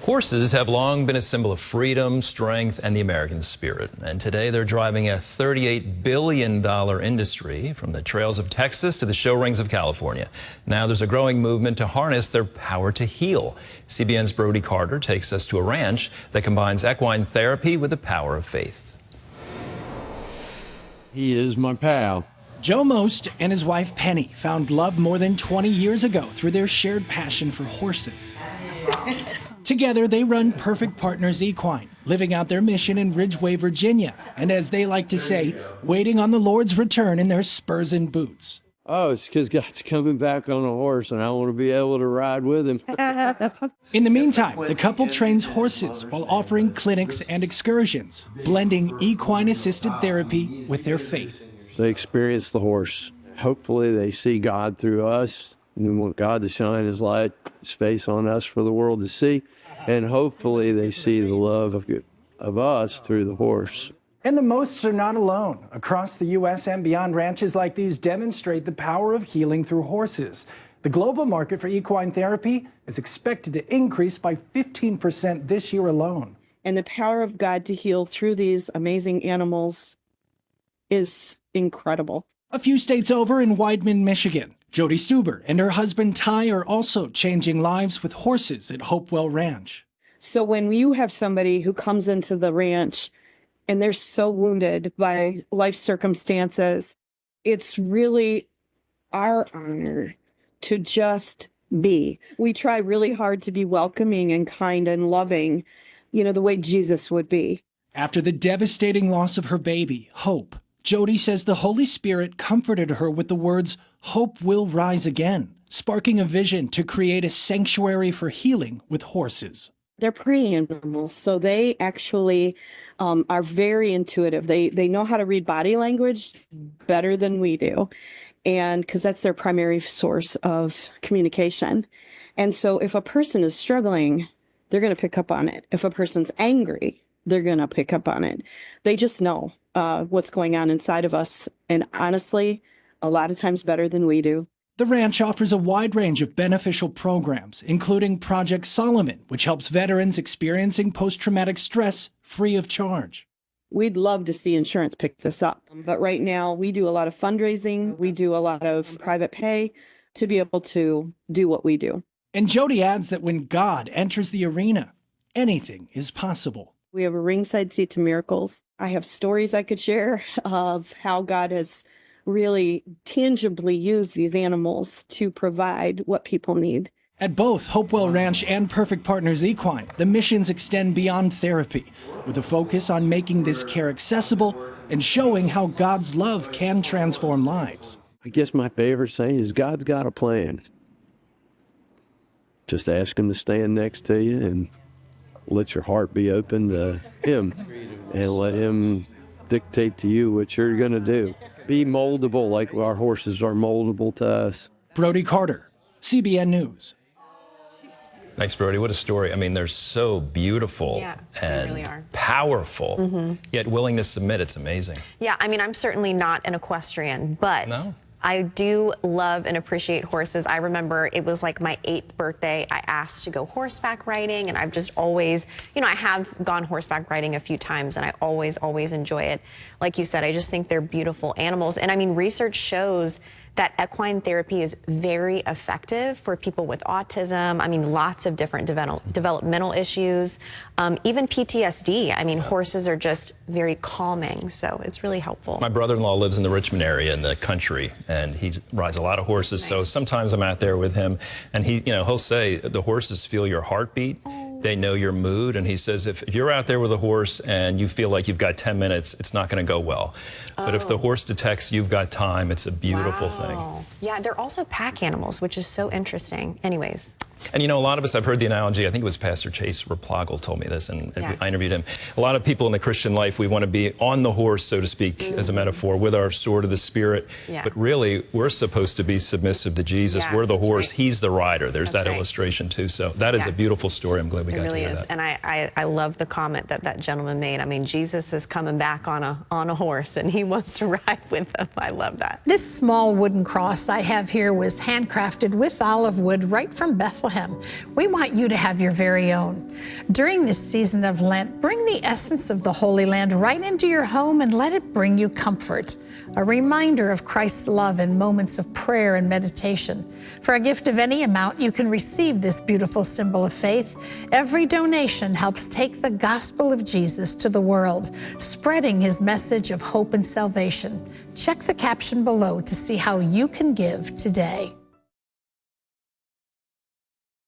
Horses have long been a symbol of freedom, strength, and the American spirit. And today they're driving a $38 billion industry from the trails of Texas to the show rings of California. Now there's a growing movement to harness their power to heal. CBN's Brody Carter takes us to a ranch that combines equine therapy with the power of faith. He is my pal. Joe Most and his wife Penny found love more than 20 years ago through their shared passion for horses. Together, they run Perfect Partners Equine, living out their mission in Ridgeway, Virginia, and as they like to say, waiting on the Lord's return in their spurs and boots. Oh, it's because God's coming back on a horse, and I want to be able to ride with him. In the meantime, the couple trains horses while offering clinics and excursions, blending equine-assisted therapy with their faith. They experience the horse. Hopefully, they see God through us. We want God to shine his light, his face on us for the world to see. And hopefully they see the love of us through the horse. And the Mosts are not alone. Across the U.S. and beyond, ranches like these demonstrate the power of healing through horses. The global market for equine therapy is expected to increase by 15% this year alone. And the power of God to heal through these amazing animals is incredible. A few states over in Weidman, Michigan, Jody Stuber and her husband Ty are also changing lives with horses at Hopewell Ranch. So when you have somebody who comes into the ranch and they're so wounded by life circumstances, it's really our honor to just be. We try really hard to be welcoming and kind and loving, the way Jesus would be. After the devastating loss of her baby, Hope, Jody says the Holy Spirit comforted her with the words, "Hope will rise again," sparking a vision to create a sanctuary for healing with horses. They're prey animals, so they actually are very intuitive. They know how to read body language better than we do, and because that's their primary source of communication. And so if a person is struggling, they're going to pick up on it. If a person's angry, they're going to pick up on it. They just know what's going on inside of us, and honestly, a lot of times better than we do. The ranch offers a wide range of beneficial programs, including Project Solomon, which helps veterans experiencing post-traumatic stress free of charge. We'd love to see insurance pick this up, but right now we do a lot of fundraising. We do a lot of private pay to be able to do what we do. And Jody adds that when God enters the arena, anything is possible. We have a ringside seat to miracles. I have stories I could share of how God has really tangibly used these animals to provide what people need. At both Hopewell Ranch and Perfect Partners Equine, the missions extend beyond therapy, with a focus on making this care accessible and showing how God's love can transform lives. I guess my favorite saying is God's got a plan. Just ask him to stand next to you and let your heart be open to him and let him dictate to you what you're going to do. Be moldable like our horses are moldable to us. Brody Carter, CBN News. Thanks, Brody. What a story. I mean, they're so beautiful and really are. powerful, yet willing to submit. It's amazing. Yeah, I mean, I'm certainly not an equestrian, but No? I do love and appreciate horses. I remember it was like my 8th birthday. I asked to go horseback riding, and I've just always, I have gone horseback riding a few times, and I always enjoy it. Like you said, I just think they're beautiful animals. And I mean, research shows that equine therapy is very effective for people with autism. I mean, lots of different developmental issues, even PTSD. I mean, horses are just very calming, so it's really helpful. My brother-in-law lives in the Richmond area in the country, and he rides a lot of horses. Nice. So sometimes I'm out there with him, and he'll say the horses feel your heartbeat. They know your mood, and he says if you're out there with a horse and you feel like you've got 10 minutes, it's not going to go well. But if the horse detects you've got time, it's a beautiful thing. Yeah, they're also pack animals, which is so interesting. Anyways. And a lot of us, I've heard the analogy, I think it was Pastor Chase Raplogel told me this, and I interviewed him. A lot of people in the Christian life, we want to be on the horse, so to speak, as a metaphor, with our sword of the Spirit. But really, we're supposed to be submissive to Jesus. We're the horse, he's the rider. There's that illustration, too. So that is a beautiful story. I'm glad we got to hear that. And I love the comment that gentleman made. I mean, Jesus is coming back on a horse, and he wants to ride with them. I love that. This small wooden cross I have here was handcrafted with olive wood right from Bethlehem. We want you to have your very own. During this season of Lent, bring the essence of the Holy Land right into your home and let it bring you comfort, a reminder of Christ's love in moments of prayer and meditation. For a gift of any amount, you can receive this beautiful symbol of faith. Every donation helps take the gospel of Jesus to the world, spreading his message of hope and salvation. Check the caption below to see how you can give today.